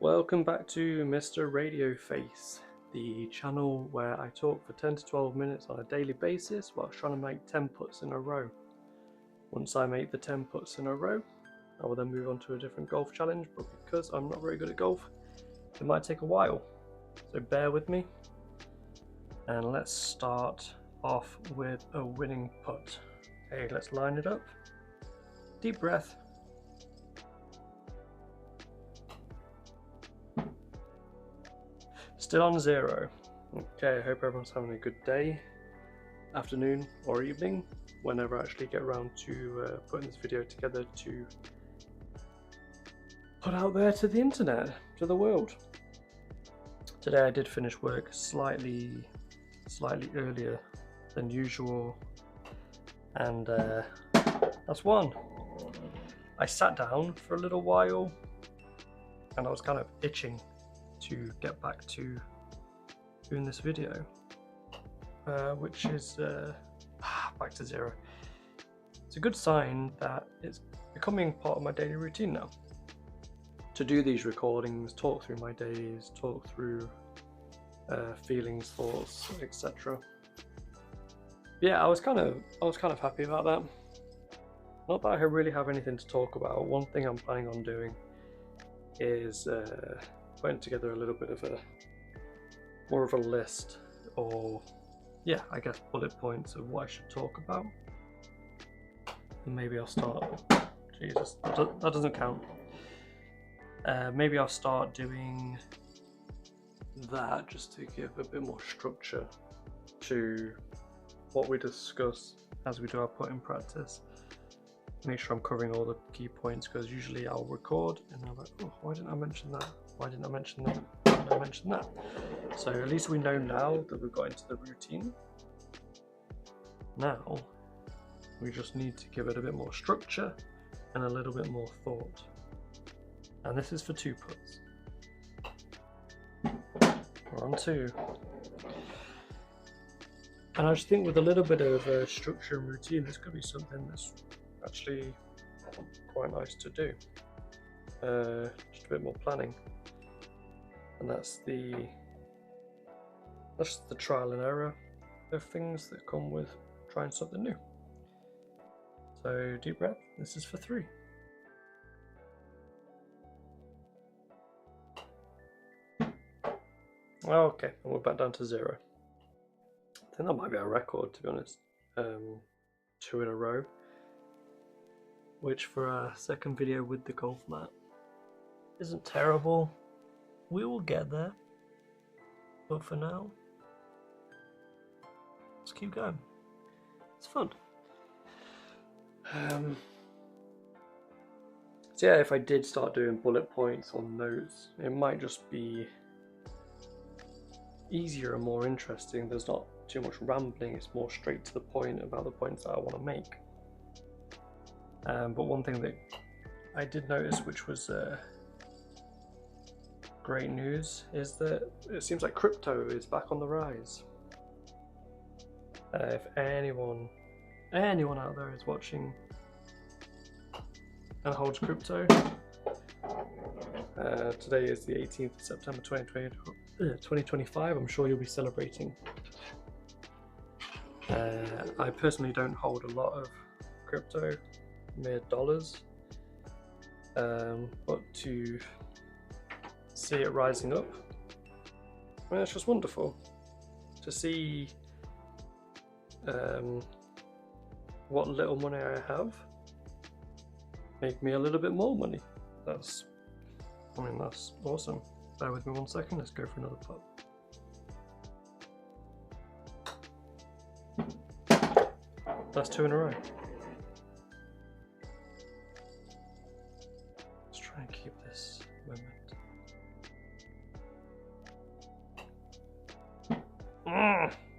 Welcome back to Mr. Radio Face, the channel where I talk for 10 to 12 minutes on a daily basis while trying to make 10 putts in a row. Once I make the 10 putts in a row, I will then move on to a different golf challenge, but because I'm not very good at golf, it might take a while. So bear with me, and let's start off with a winning putt. Okay, let's line it up. Deep breath. Still on 0. Okay, I hope everyone's having a good day, afternoon or evening, whenever I actually get around to putting this video together to put out there to the internet, to the world. Today I did finish work slightly earlier than usual, and that's one. I sat down for a little while and I was kind of itching to get back to doing this video, which is back to 0. It's a good sign that it's becoming part of my daily routine now to do these recordings, talk through my days, talk through feelings, thoughts, etc. Yeah, I was kind of happy about that. Not that I really have anything to talk about. One thing I'm planning on doing is putting together a little bit of more of a list, or I guess bullet points of what I should talk about. And maybe I'll start, Jesus, that doesn't count. Maybe I'll start doing that just to give a bit more structure to what we discuss as we do our putting practice. Make sure I'm covering all the key points, because usually I'll record and I'm like, oh, why didn't I mention that? Why didn't I mention that? Why didn't I mention that? So at least we know now that we've got into the routine. Now we just need to give it a bit more structure and a little bit more thought. And this is for 2 putts. We're on 2. And I just think with a little bit of structure and routine, this could be something that's actually quite nice to do. Just a bit more planning. And that's the trial and error of things that come with trying something new. So deep breath, this is for 3. Okay, and we're back down to 0. I think that might be our record, to be honest. 2 in a row, which for our second video with the golf mat isn't terrible. We will get there, but for now, let's keep going. It's fun. So yeah, if I did start doing bullet points or notes, it might just be easier and more interesting. There's not too much rambling, it's more straight to the point about the points that I want to make. But one thing that I did notice, which was great news, is that it seems like crypto is back on the rise. If anyone out there is watching and holds crypto, today is the 18th of September 2025. I'm sure you'll be celebrating. I personally don't hold a lot of crypto, mere dollars, but to see it rising up, it's just wonderful to see what little money I have make me a little bit more money. That's awesome. Bear with me 1 second, let's go for another putt. That's 2 in a row. Let's try and keep this momentum.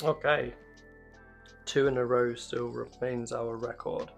Okay. 2 in a row still remains our record.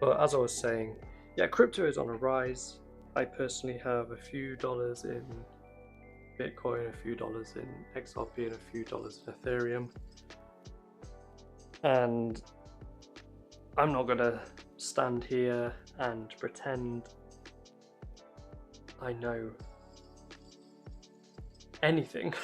But as I was saying, yeah, crypto is on a rise. I personally have a few dollars in Bitcoin, a few dollars in XRP, and a few dollars in Ethereum. And I'm not gonna stand here and pretend I know anything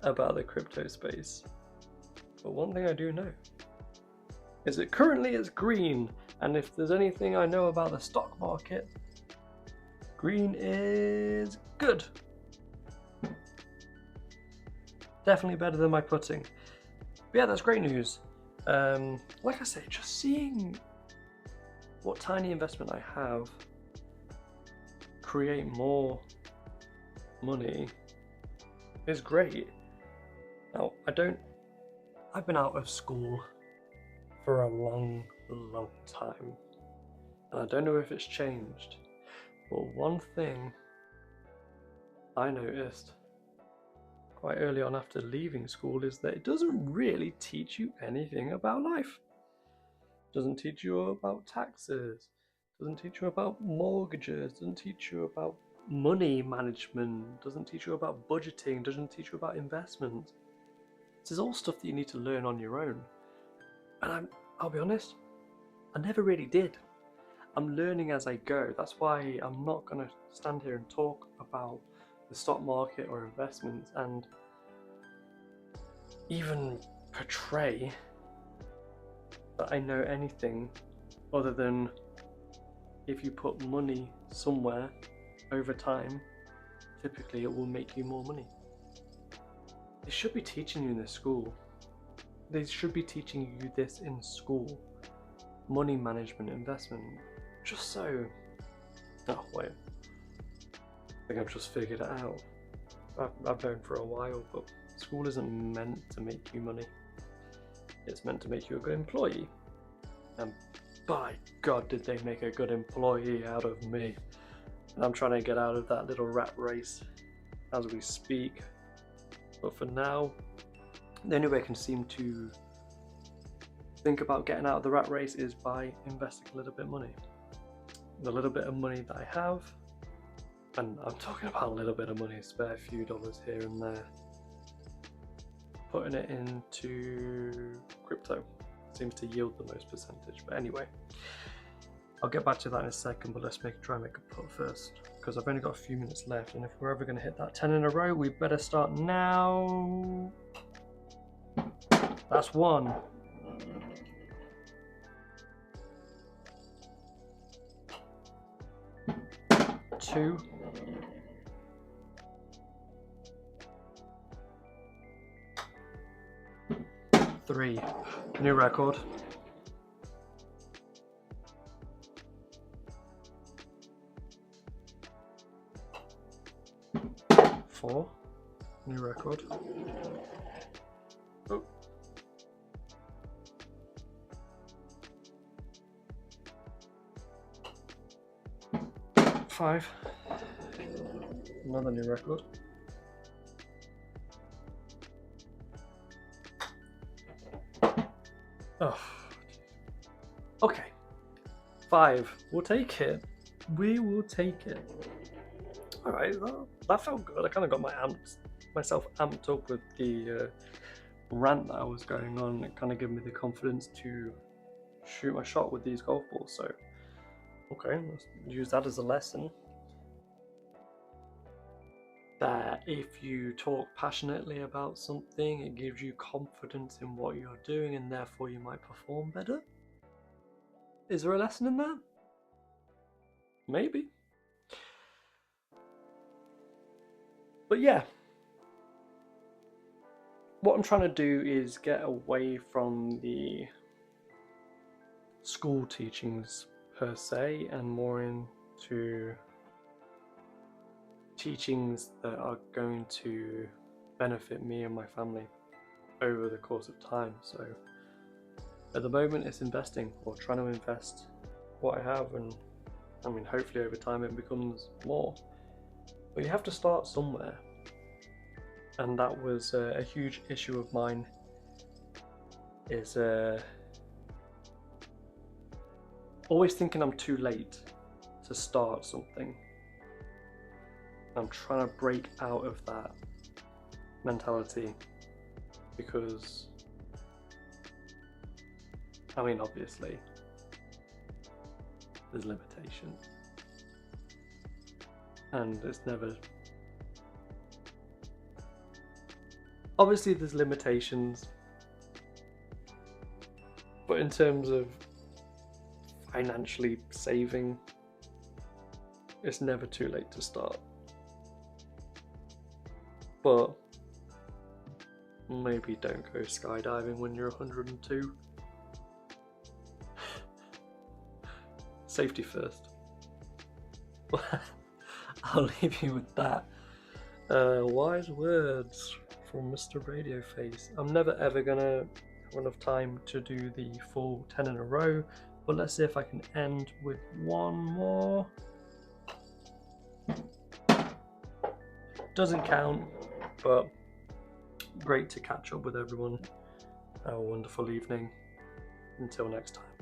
about the crypto space. But one thing I do know is that currently it's green, and if there's anything I know about the stock market, green is good. Definitely better than my putting. But yeah, that's great news. Like I say, just seeing what tiny investment I have create more money is great. Now, I've been out of school for a long time, and I don't know if it's changed, but one thing I noticed quite early on after leaving school is that it doesn't really teach you anything about life. It doesn't teach you about taxes, doesn't teach you about mortgages, doesn't teach you about money management, doesn't teach you about budgeting, doesn't teach you about investment. This is all stuff that you need to learn on your own. And I'll be honest, I never really did. I'm learning as I go. That's why I'm not going to stand here and talk about the stock market or investments and even portray that I know anything other than if you put money somewhere over time, typically it will make you more money. They should be teaching you in this school. They should be teaching you this in school. Money management, investment, just so... Oh wait, I think I've just figured it out. I've known for a while, but school isn't meant to make you money. It's meant to make you a good employee. And by God, did they make a good employee out of me. And I'm trying to get out of that little rat race as we speak. But for now, the only way I can seem to think about getting out of the rat race is by investing a little bit of money. The little bit of money that I have, and I'm talking about a little bit of money, spare few dollars here and there, putting it into crypto seems to yield the most percentage. But anyway, I'll get back to that in a second, but let's try and make a put first, because I've only got a few minutes left, and if we're ever going to hit that 10 in a row, we better start now. That's one. Two. Three. New record. Four. New record. Oh. Five. Another new record. Oh. Okay. 5. We'll take it. We will take it. Alright, that felt good. I kind of got myself amped up with the rant that I was going on. It kind of gave me the confidence to shoot my shot with these golf balls. So, okay, let's use that as a lesson. That if you talk passionately about something, it gives you confidence in what you're doing, and therefore you might perform better. Is there a lesson in that? Maybe. But yeah, what I'm trying to do is get away from the school teachings per se and more into teachings that are going to benefit me and my family over the course of time. So at the moment it's investing, or trying to invest what I have, and I mean hopefully over time it becomes more. But you have to start somewhere, and that was a huge issue of mine, is always thinking I'm too late to start something. I'm trying to break out of that mentality, because I mean obviously there's limitations, and it's never Obviously there's limitations, but in terms of financially saving, it's never too late to start. But maybe don't go skydiving when you're 102. Safety first. I'll leave you with that. Wise words from Mr. Radio Face. I'm never ever gonna have enough time to do the full 10 in a row, but let's see if I can end with one more. Doesn't count, but great to catch up with everyone. Have a wonderful evening. Until next time.